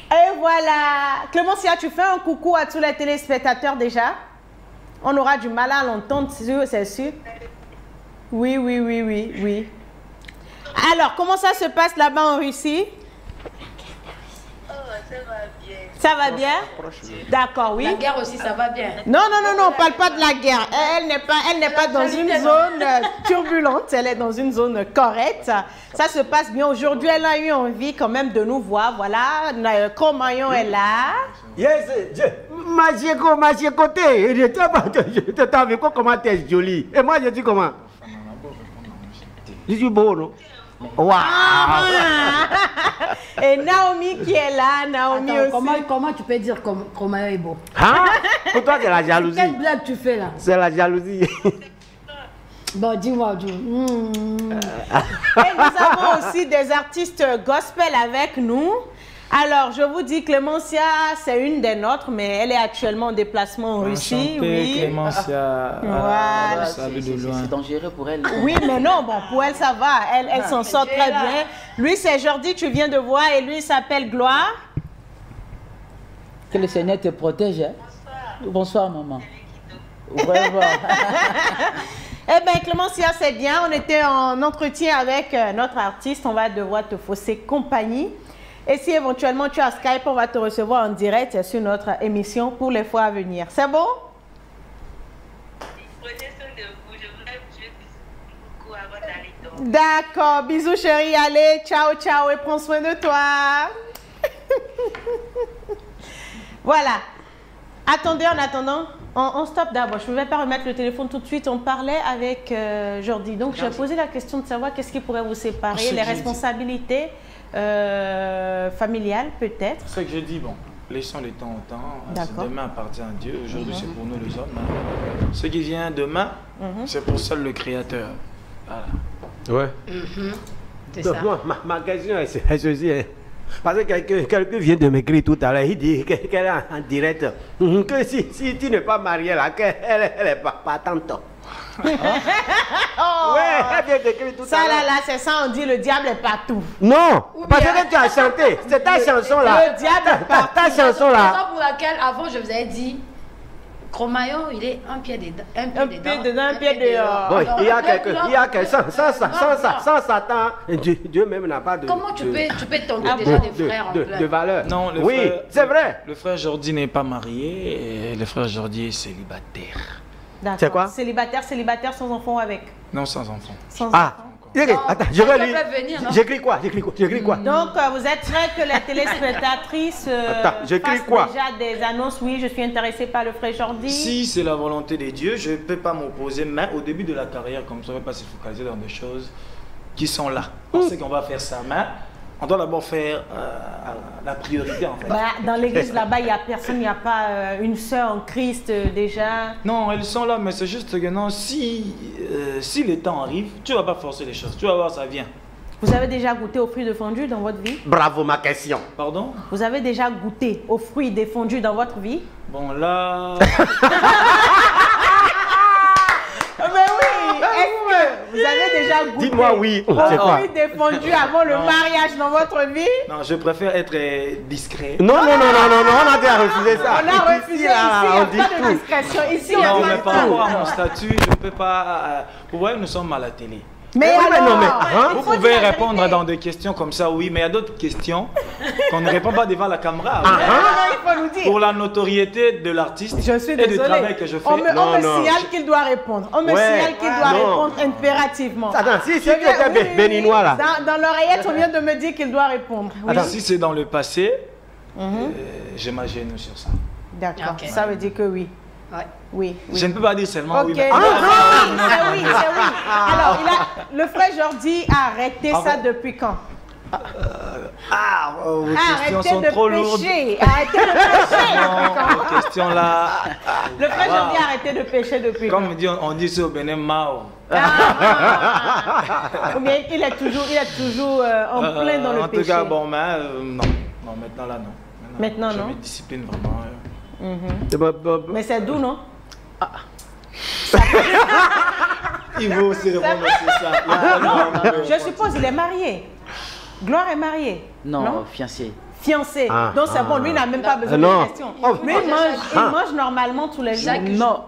A: Et voilà. Clémencia, tu fais un coucou à tous les téléspectateurs déjà? On aura du mal à l'entendre, c'est sûr. Oui, oui, oui, oui, oui. Alors, comment ça se passe là-bas en Russie?
H: Oh, ça va bien.
A: Ça va bien? D'accord, oui.
B: La guerre aussi, ça va bien.
A: Non, non, non, non, on ne parle pas de la guerre. Elle n'est pas dans une zone turbulente, elle est dans une zone correcte. Ça se passe bien. Aujourd'hui, elle a eu envie quand même de nous voir. Voilà, Cromaillon est là.
C: Yes, ma côté. Je t'ai vu comment tu es jolie. Et moi, je dis comment? Je suis beau, non? Waouh!
A: Et Naomi qui est là, Naomi
B: Attends,
A: aussi.
B: comment tu peux dire Cromaillon est beau?
C: Hein? Pour toi, c'est la jalousie.
B: Quelle blague tu fais là?
C: C'est la jalousie.
B: Bon, dis-moi, dis.
A: Et nous avons aussi des artistes gospel avec nous. Alors, je vous dis, Clémencia, c'est une des nôtres, mais elle est actuellement en déplacement en Russie. Oui.
F: Clémencia.
A: Voilà.
F: Salut de loin.
G: C'est dangereux pour elle.
A: Oui, mais non, bon, pour elle, ça va. Elle s'en sort très bien. Lui, c'est Jordi, tu viens de voir, et lui, il s'appelle Gloire.
G: Que le Seigneur te protège. Hein? Bonsoir, maman. Vraiment.
A: Eh bien, Clémencia, c'est bien. On était en entretien avec notre artiste. On va devoir te fausser compagnie. Et si éventuellement tu as Skype, on va te recevoir en direct sur notre émission pour les fois à venir. C'est bon?
H: Prenez soin de vous. Je voudrais vous dire beaucoup avant d'aller dormir.
A: D'accord. Bisous, chérie. Allez, ciao, ciao et prends soin de toi. Voilà. Attendez, en attendant, On stoppe d'abord. Je ne vais pas remettre le téléphone tout de suite. On parlait avec Jordi. Donc, j'ai posé la question de savoir qu'est-ce qui pourrait vous séparer, les responsabilités familiales, peut-être.
F: C'est que je dis, bon, laissons le temps au temps. Demain appartient à Dieu. Aujourd'hui, c'est pour nous les hommes. Hein. Ce qui vient demain, c'est pour seul le Créateur. Voilà. Ouais.
B: C'est
C: donc,
B: ça.
C: moi, ma question est ceci. Hein. Parce que quelqu'un vient de m'écrire tout à l'heure, il dit qu'elle est en direct, que si tu n'es pas marié là, qu'elle est pas tante. Ouais, elle vient d'écrire tout à l'heure.
A: Ça là, c'est ça, on dit le diable est partout.
C: Non, parce que tu as chanté, c'est ta chanson là.
A: Le diable est partout.
C: Ta chanson
B: C'est
C: là.
B: la raison pour laquelle, avant, je vous ai dit, Cromaillon, il est un pied dedans,
A: Un pied dedans, un pied dehors.
C: Bon, il y a quelqu'un, sans Satan, Dieu même n'a pas de...
B: Comment tu peux tenter déjà des frères en plein?
C: de valeur.
F: Non,
C: oui, c'est vrai.
F: Le frère Jordi n'est pas marié et le frère Jordi est célibataire.
A: D'accord.
C: C'est quoi?
A: Célibataire sans enfant avec.
F: Non, sans enfant.
A: Sans
C: Ah, attends, je vais lire.
B: venir, non?
C: J'écris quoi?
A: Donc, vous êtes prêts que la téléspectatrice
C: j'écris
A: fasse
C: quoi?
A: déjà des annonces? Oui, je suis intéressée par le frère Jordi.
F: Si c'est la volonté de Dieu, je ne peux pas m'opposer, mais au début de la carrière, comme ça, on ne va pas se focaliser dans des choses qui sont là. On sait qu'on va faire ça, mais on doit d'abord faire la priorité en fait.
A: Bah, dans l'église là-bas, il n'y a personne, il n'y a pas une sœur en Christ déjà.
F: Non, elles sont là, mais c'est juste que non, si le temps arrive, tu ne vas pas forcer les choses. Tu vas voir, ça vient.
A: Vous avez déjà goûté aux fruits défendus dans votre vie?
C: Bravo ma question.
F: Pardon?
A: Vous avez déjà goûté aux fruits défendus dans votre vie?
F: Bon, là...
A: Mais oui, est-ce que vous avez déjà goûté
C: Dis-moi oui.
A: aux
C: C'est quoi?
A: fruits défendus avant le mariage dans votre vie?
F: Non, je préfère être discret.
C: Non, on a déjà refusé ça.
A: On a refusé ici,
C: on
A: il n'y
C: dit
A: a pas de
C: tout.
A: discrétion. Ici, il n'y a
F: Non,
A: pas
F: mais
A: de
F: par rapport à
A: tout.
F: mon statut, je ne peux pas... Vous voyez, nous sommes à la télé.
A: Mais
C: Oui, mais
A: alors,
C: non, mais, hein?
F: Vous pouvez répondre dans des questions comme ça, oui, mais il y a d'autres questions qu'on ne répond pas devant la caméra.
A: non, il faut nous dire.
F: Pour la notoriété de l'artiste
A: Je suis
F: et du
A: désolée.
F: travail que je fais.
A: On me
C: Non.
A: signale qu'il doit répondre. On me
C: Ouais.
A: signale qu'il doit
C: Non.
A: répondre impérativement.
C: Attends, si tu
A: Je viens-
C: étais béninois là.
A: Dans l'oreillette, on vient de me dire qu'il doit répondre. Oui.
F: Si c'est dans le passé, j'imagine sur ça.
A: D'accord,
B: Ok.
A: ça veut dire que oui.
B: Ouais.
A: Oui. oui.
F: Je ne peux pas dire seulement
A: Ok,
F: oui. mais-
A: c'est oui, c'est oui. Alors, le frère Jordi a arrêté ça depuis quand?
F: Vos questions
A: Arrêtez
F: sont
A: de
F: trop lourdes.
A: pécher. Arrêtez de pécher.
F: Non, vos questions là.
A: Le frère Jordi a arrêté de pécher depuis quand?
F: Comme on dit ça au Bénin, Mao.
A: Ou bien il est toujours en plein dans le
F: En
A: péché.
F: tout cas, bon, mais non. Non, maintenant là, non.
A: Maintenant,
F: je
A: non.
F: me discipline vraiment.
A: Mais c'est doux, non?
F: Il faut aussi répondre sur ça.
A: Je suppose qu'il est marié. Gloire est mariée.
G: Non, fiancé.
A: Fiancé.
C: Ah,
A: Donc c'est bon, lui n'a même pas besoin
C: non.
A: de questions.
C: Oh,
A: Lui, il mange normalement tous les jours.
B: Chaque
G: Non,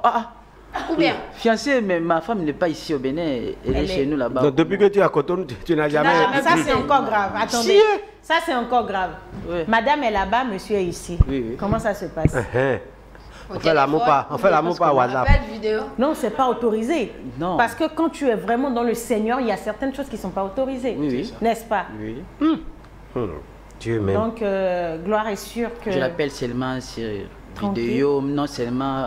B: Ou bien,
G: fiancé, mais ma femme n'est pas ici au Bénin, elle est chez nous là-bas.
C: Donc, depuis que tu es à Cotonou, tu n'as jamais...
A: Non, ça c'est encore grave. Attendez. Ça c'est encore grave.
G: Ouais.
A: Madame est là-bas, monsieur est ici.
G: Oui, oui.
A: Comment ça se passe?
C: On fait l'amour par WhatsApp.
B: appelle vidéo.
A: Non, c'est pas autorisé.
G: Non.
A: Parce que quand tu es vraiment dans le Seigneur, il y a certaines choses qui ne sont pas autorisées.
G: Oui, oui.
A: N'est-ce pas?
G: Oui.
C: Dieu même.
A: Donc, gloire est sûre que...
G: Je l'appelle seulement sur
A: Tranquille.
G: vidéo, non seulement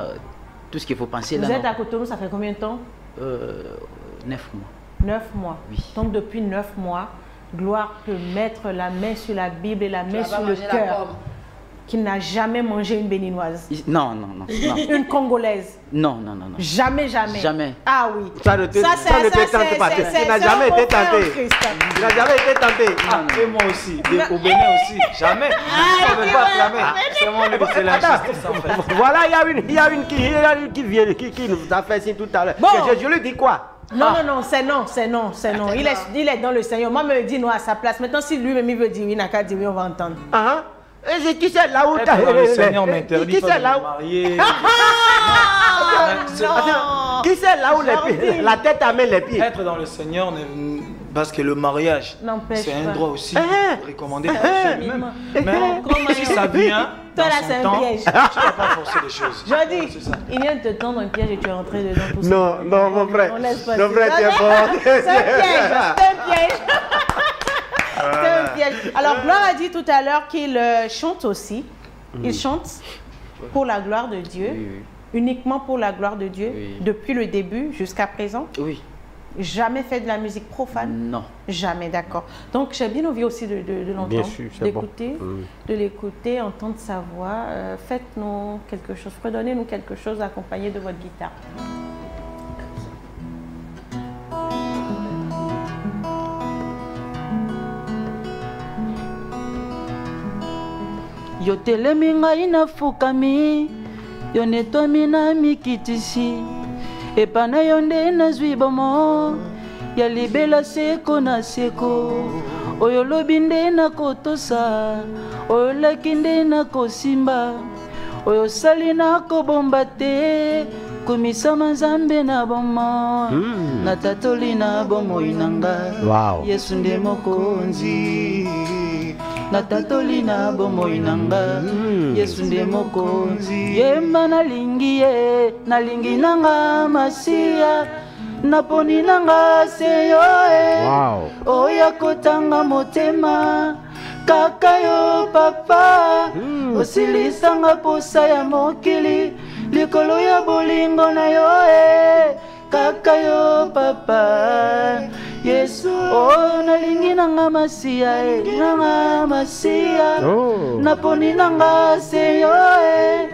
G: tout ce qu'il faut penser
A: Vous
G: là.
A: êtes
G: non.
A: à Cotonou, ça fait combien de temps?
G: 9 mois.
A: 9 mois.
G: Oui.
A: Donc depuis 9 mois, Gloire peut mettre la main sur la Bible et la main
B: vas
A: sur le
B: manger la
A: cœur.
B: pomme.
A: Qu'il n'a jamais mangé une béninoise.
G: Non.
A: Une congolaise.
G: Non.
A: Jamais.
G: Jamais.
A: Ah oui.
C: Ça ne te tente pas. Tu n'as jamais été tenté. Tu n'as jamais été tenté.
F: Et moi aussi. Au Bénin aussi. Jamais. Je ne veux pas clamer. C'est mon livre, c'est la justice en fait.
C: Voilà, il y a une qui vient, qui nous a fait ci tout à l'heure.
A: Bon.
C: Je lui dis quoi?
A: Non, c'est non. Il est dans le Seigneur. Moi, me dit non à sa place. Maintenant, si lui-même il veut dire oui, il n'a qu'à dire oui, on va entendre.
C: Et qui c'est là où
F: Être dans le Seigneur m'interdit
C: qui
F: pas
C: c'est
F: de
C: là
F: me
C: où
F: marier.
C: Qui c'est là où la tête amène les pieds?
F: Être dans le Seigneur, parce que le mariage,
A: N'empêche
F: c'est un
A: pas.
F: droit aussi recommandé par Dieu lui-même. Mais si ça vient
A: Toi
F: dans
A: là,
F: son
A: c'est un
F: temps,
A: piège.
F: tu ne vas pas forcer les choses.
A: Je dis,
F: C'est ça.
A: il vient de te tendre un piège et tu es rentré dedans tout
C: Non, mon frère.
A: On laisse passer.
C: Mon frère, tu es
A: C'est
C: fort.
A: un piège. C'est un piège. Alors, Gloire a dit tout à l'heure qu'il chante aussi. Il chante pour la gloire de Dieu.
G: Oui.
A: uniquement pour la gloire de Dieu, depuis le début jusqu'à présent?
G: Oui.
A: Jamais fait de la musique profane?
G: Non.
A: Jamais, d'accord. Donc j'ai bien envie aussi de l'entendre, d'écouter, de l'écouter, entendre sa voix. Faites-nous quelque chose, redonnez-nous quelque chose accompagné de votre guitare.
I: Yo telemi ngai nafukami, yo netwami na mikitisi, epa na yo nde nazwi bomo, ya libela seko na seko, oyo lobi nde nakotosa, oyo laki nde nakosimba, oyo sali nakobomba te, kumisama nzambe na bomo, natatoli na bomoi nanga, Yesu nde mokonzi. Natatoli na bomoi nanga, Yesu nde mokonzi. Yemba nalingi ye, nalingi nanga Masia, naponi nanga seyo e. Oya kotanga motema, kaka yo papa, osilisanga posa ya mokili, likolo ya bolingo na yo e. Kaka yo papa, Yesu, oh nalingi nanga Masia, nanga Masia, naponi nanga seyo e,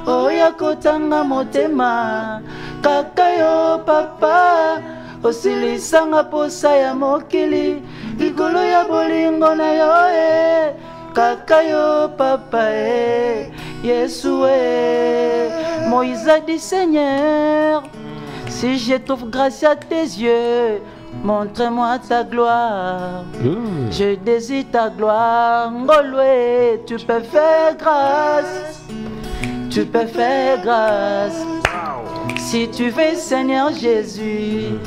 I: oya kotanga motema, kaka yo papa, osilisanga posa ya mokili, likolo ya bolingo na yo e, kaka yo papa e, Yesu e. Moïse a dit Seigneur, si je trouve grâce à tes yeux, montre-moi ta gloire. Je désire ta gloire. Ngolwe, tu peux faire grâce. Tu peux faire grâce. Si tu veux, Seigneur Jésus,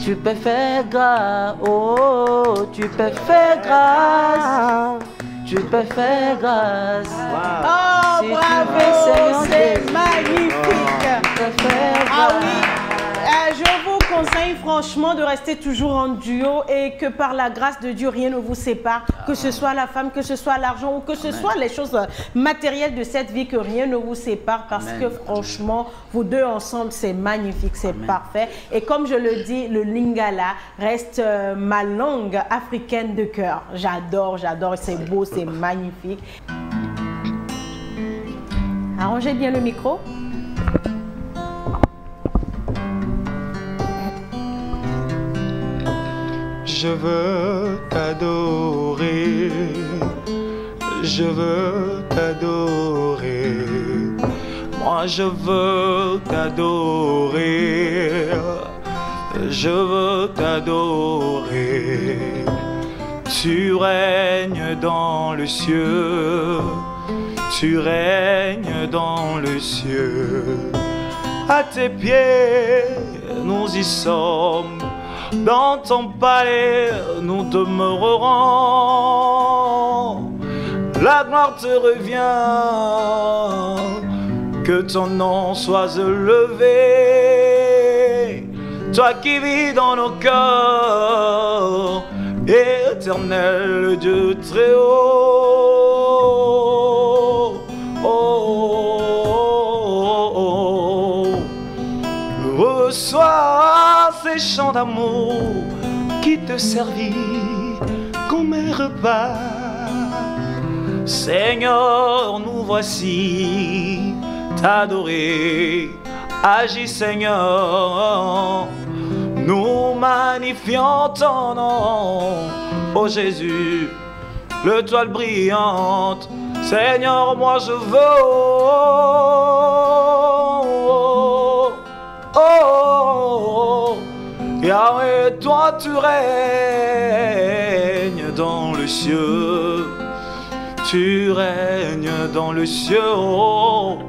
I: tu peux faire grâce. Oh, tu peux faire grâce. Tu peux faire grâce.
A: Oh,
I: si
A: bravo, c'est magnifique. Ah oui. Je vous conseille franchement de rester toujours en duo et que par la grâce de Dieu, rien ne vous sépare, que ce soit la femme, que ce soit l'argent ou que ce soit les choses matérielles de cette vie, que rien ne vous sépare parce que franchement, vous deux ensemble, c'est magnifique, c'est parfait. Et comme je le dis, le lingala reste ma langue africaine de cœur. J'adore, j'adore, c'est beau, c'est magnifique. Arrangez bien le micro.
F: Je veux t'adorer, je veux t'adorer, moi je veux t'adorer, je veux t'adorer. Tu règnes dans le ciel, tu règnes dans le ciel. À tes pieds, nous y sommes. Dans ton palais, nous demeurerons. La gloire te revient, que ton nom soit élevé. Toi qui vis dans nos cœurs, éternel Dieu très haut. Reçois ces chants d'amour qui te servit comme un repas. Seigneur, nous voici t'adorer. Agis Seigneur, nous magnifions ton nom. Ô Jésus, l'étoile brillante, Seigneur, moi je veux. Oh, Yahweh, toi tu règnes dans le ciel, tu règnes dans le ciel. Oh,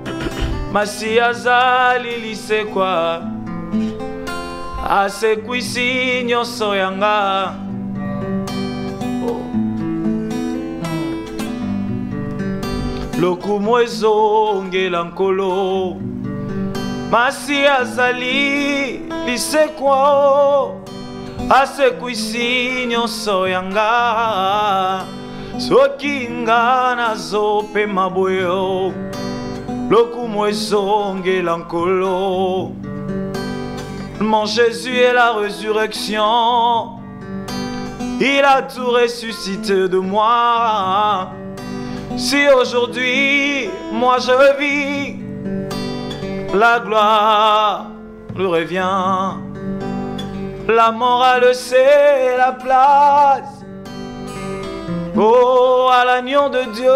F: Masia Zalili c'est quoi? Ase kuisi nyoso yanga. Lokumwezo ngelankolo. Masia Zali lisekwa ase kuisi nyonso yanga soki nga nazope maboyo lokumu ezongela nkolo. Mon Jésus est la résurrection. Il a tout ressuscité de moi. Si aujourd'hui, moi je vis, la gloire lui revient. La morale c'est la place. Oh, à l'agneau de Dieu.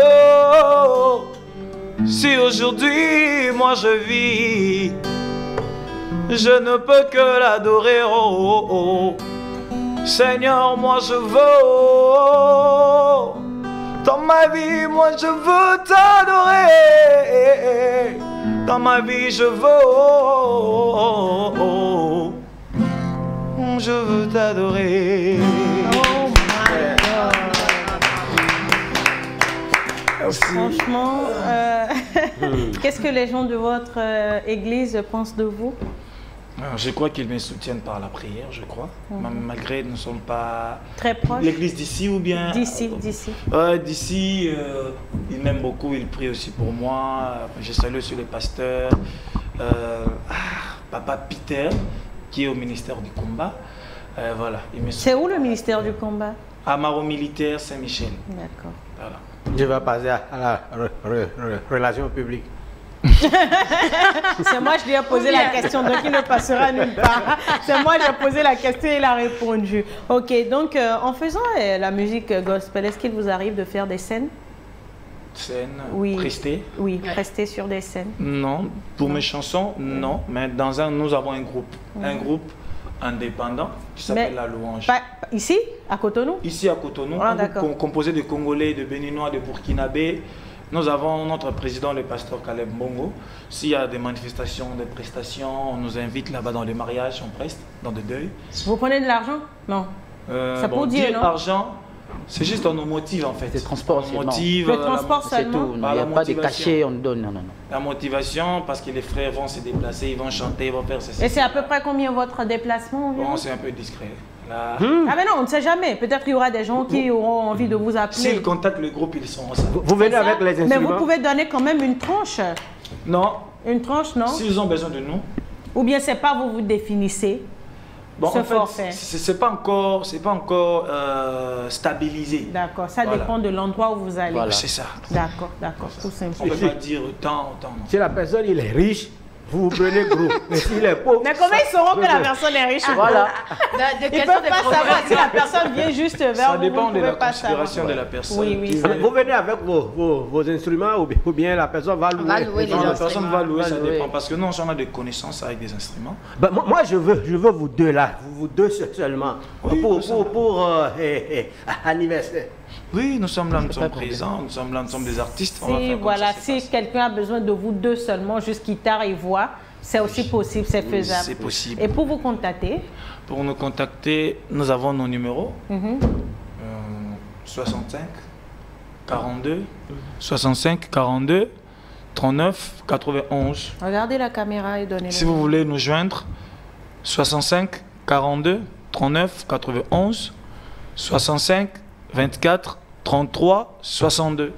F: Si aujourd'hui, moi je vis, je ne peux que l'adorer. Oh, oh, oh. Seigneur, moi je veux. Dans ma vie, moi je veux t'adorer. Dans ma vie, je veux. Je veux t'adorer.
A: Oh my God. Franchement, qu'est-ce que les gens de votre église pensent de vous?
F: Je crois qu'ils me soutiennent par la prière, je crois. Malgré nous ne sommes pas
A: très proches.
F: L'église d'ici ou bien
A: d'ici.
F: D'ici, ils m'aiment beaucoup, ils prient aussi pour moi. Je salue sur les pasteurs. Papa Peter, qui est au ministère du combat. Voilà.
A: C'est où le ministère du combat?
F: À Maro Militaire Saint-Michel.
A: D'accord.
F: Voilà.
C: Je vais passer à la relation publique.
A: C'est moi, je lui ai posé la question, donc il ne passera nulle part. C'est moi, j'ai posé la question et il a répondu. Ok, donc en faisant la musique gospel, est-ce qu'il vous arrive de faire des scènes?
F: Scènes,
A: oui.
F: Prester?
A: Oui, prester sur des scènes.
F: Non, pour mes chansons, non. Mais nous avons un groupe. Un groupe indépendant qui s'appelle La Louange.
A: Ici, à Cotonou?
F: Ici à Cotonou, composé de Congolais, de Béninois, de Burkinabés. Nous avons notre président, le pasteur Caleb Mbongo. S'il y a des manifestations, des prestations, on nous invite là-bas dans les mariages, on preste, dans des deuils.
A: Vous prenez de l'argent? Non. Ça pour Dieu, non?
F: L'argent, c'est juste on nous motive en fait.
G: C'est le transport aussi.
A: Le transport seulement?
G: C'est tout. Il n'y a pas de cachet, on donne. Non.
F: La motivation, parce que les frères vont se déplacer, ils vont chanter, ils vont faire ceci.
A: Et c'est à peu près combien votre déplacement?
F: Bon, c'est un peu discret. Là...
A: Ah mais non, on ne sait jamais. Peut-être qu'il y aura des gens qui auront envie de vous appeler.
F: S'ils contactent le groupe, ils sont ensemble.
C: Vous venez avec les instruments?
A: Mais vous pouvez donner quand même une tranche.
F: Non.
A: Une tranche, non?
F: S'ils ont besoin de nous.
A: Ou bien c'est pas vous définissez ce forfait?
F: C'est pas encore stabilisé.
A: D'accord, ça dépend de l'endroit où vous allez.
F: Voilà. C'est ça.
A: D'accord, tout simplement.
F: On ne peut pas dire tant.
C: Si la personne il est riche, vous prenez gros. Mais s'il est pauvre...
A: Mais comment ils sauront que la personne est riche?
G: Voilà.
A: Ils ne peuvent pas savoir si la personne vient juste vers vous.
F: Ça dépend de la considération de la personne.
A: Oui.
C: Vous venez avec vos instruments ou bien la personne va louer?
F: La personne va louer, ça dépend. Parce que nous, on a des connaissances avec des instruments.
C: Ben, moi, je veux vous deux là. Vous deux seulement. Oui, pour anniversaire.
F: Oui, nous sommes là, nous sommes présents, nous sommes là, nous sommes des artistes.
A: Si quelqu'un a besoin de vous deux seulement, juste guitare et voix, c'est aussi possible, c'est faisable.
F: C'est possible.
A: Et pour vous contacter?
F: Pour nous contacter, nous avons nos numéros. 65 42 65 42 39 91.
A: Regardez la caméra et donnez-le.
F: Si vous voulez nous joindre, 65 42 39 91 65 24 33 62.